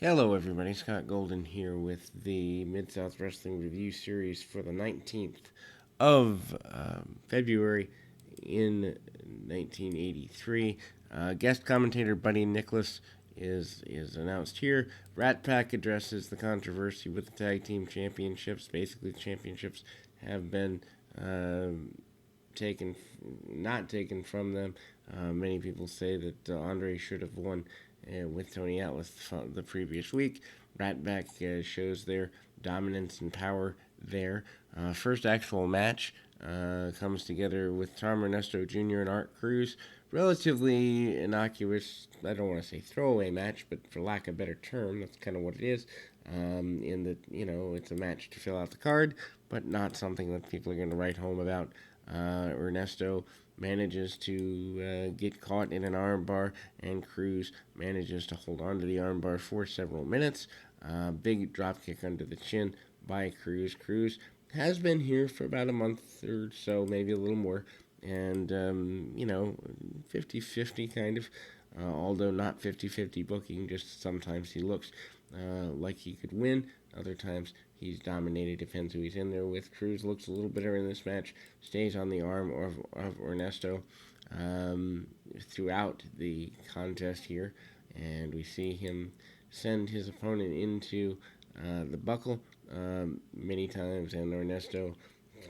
Hello, everybody. Scott Golden here with the Mid-South Wrestling Review Series for the 19th of February in 1983. Guest commentator Buddy Nicholas is announced here. Rat Pack addresses the controversy with the tag team championships. Basically, the championships have been taken, not taken from them. Many people say that Andre should have won with Tony Atlas the previous week. Ratback shows their dominance and power there. First actual match comes together with Tom Ernesto Jr. and Art Cruz. Relatively innocuous, I don't want to say throwaway match, but for lack of a better term, that's kind of what it is. In that, it's a match to fill out the card, but not something that people are going to write home about. Ernesto manages to get caught in an armbar, and Cruz manages to hold on to the armbar for several minutes. Big drop kick under the chin by Cruz. Cruz has been here for about a month or so, maybe a little more, and 50-50 kind of, although not 50-50 booking, just sometimes he looks like he could win. Other times he's dominated, depends who he's in there with. Cruz looks a little better in this match, stays on the arm of Ernesto throughout the contest here, and we see him send his opponent into the buckle many times, and Ernesto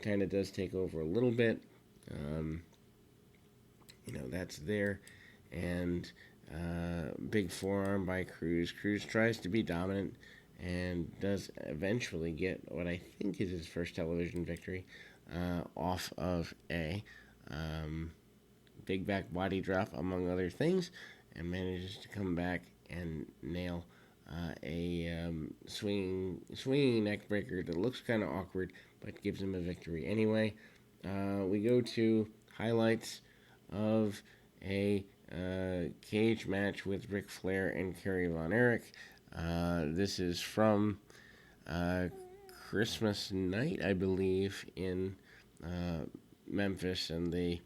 kind of does take over a little bit. That's there, and big forearm by Cruz. Cruz tries to be dominant and does eventually get what I think is his first television victory off of a big back body drop, among other things, and manages to come back and nail a swinging neck breaker that looks kind of awkward, but gives him a victory anyway. We go to highlights of a cage match with Ric Flair and Kerry Von Erich. This is from Christmas night, I believe, in Memphis, and the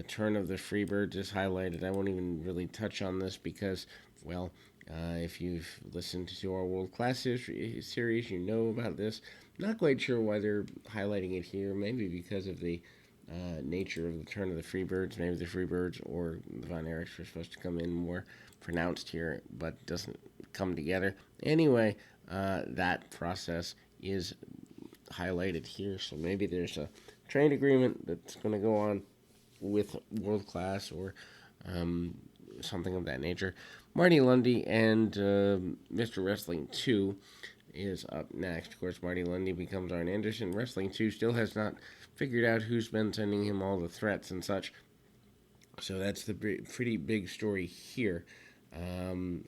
turn of the Freebirds is highlighted. I won't even really touch on this because, well, if you've listened to our World Class series, you know about this. Not quite sure why they're highlighting it here. Maybe because of the nature of the turn of the Freebirds. Maybe the Freebirds or the Von Erichs were supposed to come in more pronounced here, but doesn't come together. Anyway, that process is highlighted here, so maybe there's a trade agreement that's going to go on with World Class or something of that nature. Marty Lundy and Mr. Wrestling 2 is up next. Of course, Marty Lundy becomes Arn Anderson. Wrestling 2 still has not figured out who's been sending him all the threats and such. So that's the pretty big story here.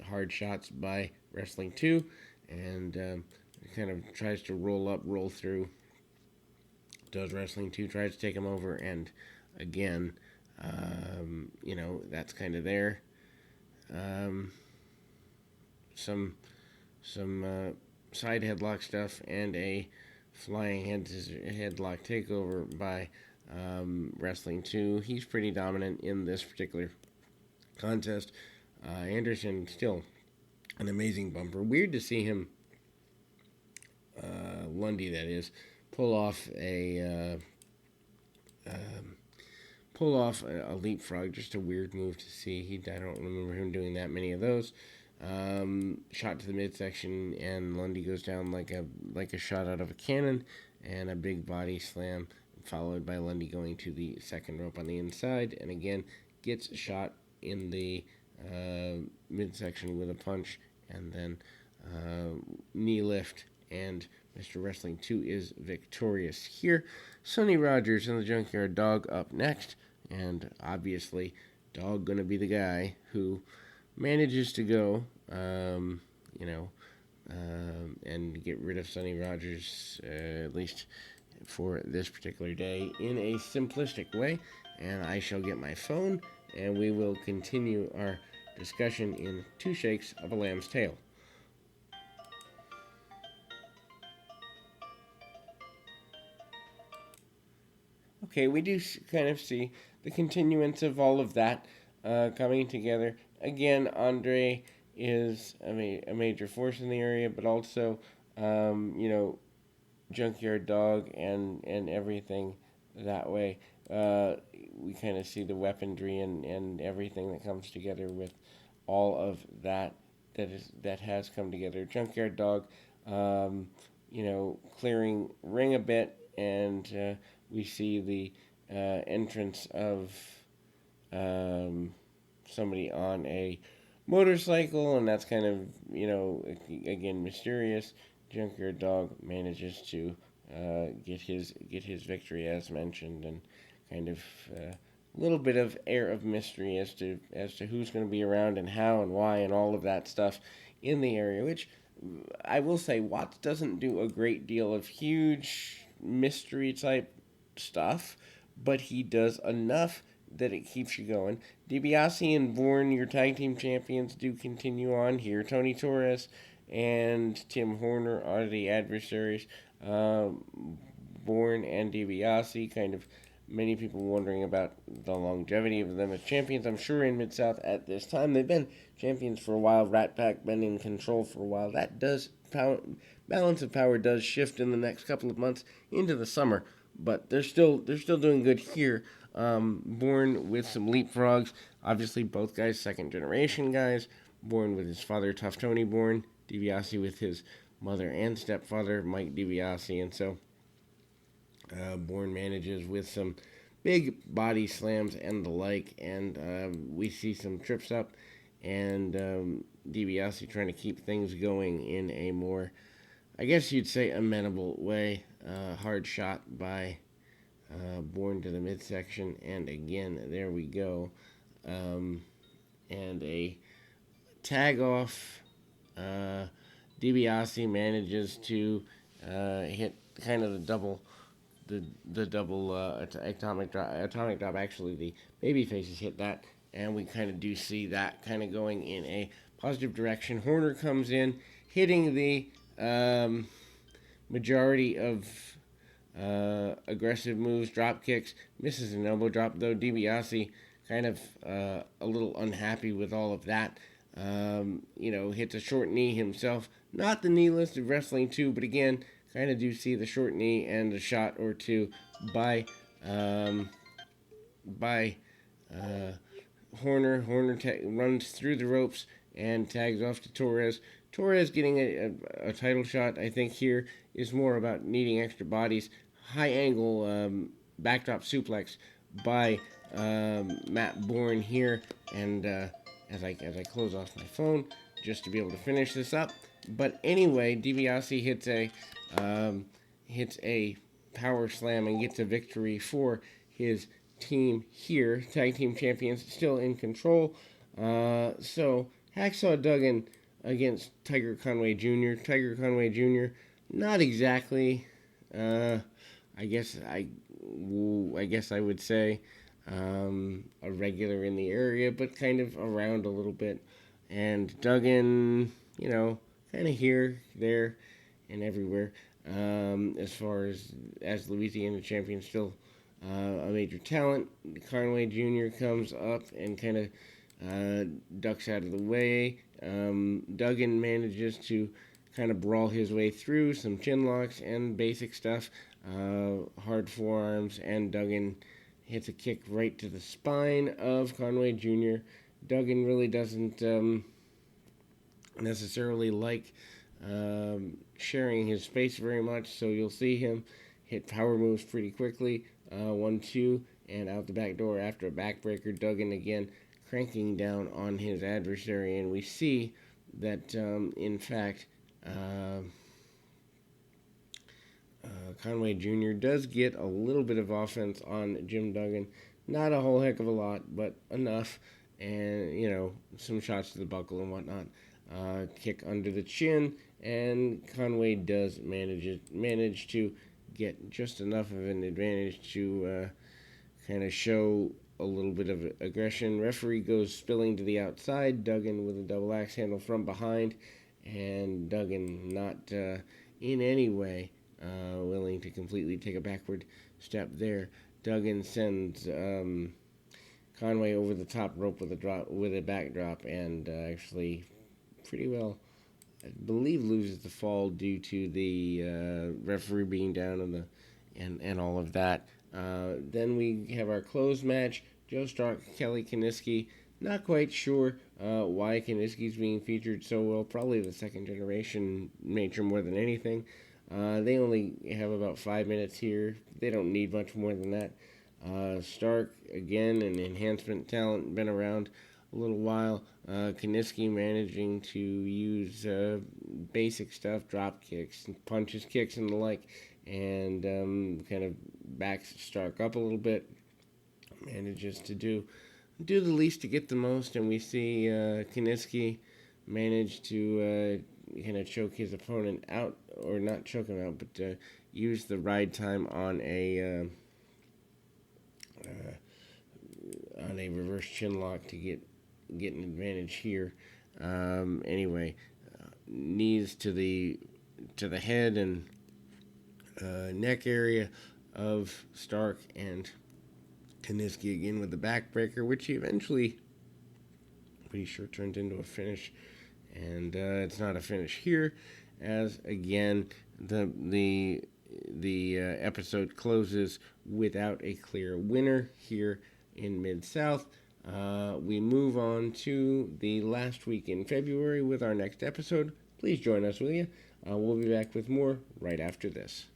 Hard shots by Wrestling 2, and kind of tries to roll through. Does Wrestling 2, tries to take him over, and again, that's kind of there. Some side headlock stuff and a flying headlock takeover by Wrestling 2. He's pretty dominant in this particular contest. Anderson still an amazing bumper. Weird to see him, Lundy that is, pull off a leapfrog. Just a weird move to see. I don't remember him doing that many of those. Shot to the midsection, and Lundy goes down like a shot out of a cannon, and a big body slam, followed by Lundy going to the second rope on the inside, and again gets shot in the midsection with a punch, and then knee lift, and Mr. Wrestling 2 is victorious here. Sonny Rogers and the Junkyard Dog up next, and obviously Dog gonna be the guy who manages to go, and get rid of Sonny Rogers, at least for this particular day, in a simplistic way. And I shall get my phone, and we will continue our discussion in 2 shakes of a lamb's tail. Okay, we do kind of see the continuance of all of that coming together. Again, Andre is a major force in the area, but also, you know, Junkyard Dog and everything that way. Uh, we kind of see the weaponry and everything that comes together with all of that has come together. Junkyard Dog, clearing ring a bit, and we see the entrance of um, somebody on a motorcycle, and that's kind of again mysterious. Junkyard Dog manages to get his victory as mentioned, and kind of a little bit of air of mystery as to who's going to be around and how and why and all of that stuff in the area. Which I will say, Watts doesn't do a great deal of huge mystery type stuff, but he does enough that it keeps you going. DiBiase and Bourne, your tag team champions, do continue on here. Tony Torres and Tim Horner are the adversaries. Bourne and DiBiase, kind of many people wondering about the longevity of them as champions. I'm sure in Mid-South at this time. They've been champions for a while. Rat Pack been in control for a while. That does balance of power does shift in the next couple of months into the summer, but they're still doing good here. Born with some leapfrogs. Obviously, both guys second generation guys. Born with his father, Tough Tony Born. DiBiase with his mother and stepfather, Mike DiBiase, and so Born manages with some big body slams and the like, and we see some trips up, and DiBiase trying to keep things going in a more, I guess you'd say, amenable way. Hard shot by Born to the midsection, and again, there we go. And a tag off. DiBiase manages to hit kind of the double atomic drop. Atomic drop. Actually, the baby faces hit that, and we kind of do see that kind of going in a positive direction. Horner comes in, hitting the majority of aggressive moves, drop kicks, misses an elbow drop, though DiBiase kind of a little unhappy with all of that. Hits a short knee himself. Not the knee list of wrestling too, but again, kind of do see the short knee and a shot or two by by Horner. Horner runs through the ropes and tags off to Torres. Torres getting a title shot, I think, here is more about needing extra bodies. High angle backdrop suplex by Matt Bourne here, and as I close off my phone just to be able to finish this up. But anyway, DiBiase hits a power slam and gets a victory for his team here. Tag team champions still in control. So Hacksaw Duggan against Tiger Conway Jr. Tiger Conway Jr. Not exactly. I guess I would say a regular in the area, but kind of around a little bit. And Duggan, kind of here, there, and everywhere. As far as Louisiana champion, still a major talent. Conway Jr. comes up and kind of ducks out of the way. Duggan manages to kind of brawl his way through some chin locks and basic stuff, hard forearms, and Duggan hits a kick right to the spine of Conway Jr. Duggan really doesn't necessarily like sharing his space very much, so you'll see him hit power moves pretty quickly. 1-2, and out the back door after a backbreaker. Duggan again cranking down on his adversary, and we see that in fact Conway Jr. does get a little bit of offense on Jim Duggan. Not a whole heck of a lot, but enough. And, some shots to the buckle and whatnot. Kick under the chin, and Conway does manage to get just enough of an advantage to kind of show a little bit of aggression. Referee goes spilling to the outside. Duggan with a double axe handle from behind, and Duggan not in any way willing to completely take a backward step there. Duggan sends Conway over the top rope with a backdrop, and actually pretty well, I believe, loses the fall due to the referee being down and all of that. Then we have our closed match: Joe Stark, Kelly Kiniski. Not quite sure why Kiniski's being featured so well. Probably the second generation nature more than anything. They only have about 5 minutes here. They don't need much more than that. Stark, again, an enhancement talent, been around a little while. Kiniski managing to use basic stuff, drop kicks, punches, kicks, and the like, and kind of backs Stark up a little bit. Manages to do the least to get the most, and we see Kiniski manage to kind of choke his opponent out, or not choke him out, but use the ride time on a reverse chin lock to get an advantage here. Anyway, knees to the head and neck area of Stark, and Kiniski again with the backbreaker, which he eventually, pretty sure, turned into a finish. And it's not a finish here, as again the episode closes without a clear winner here in Mid-South. We move on to the last week in February with our next episode. Please join us, will you? We'll be back with more right after this.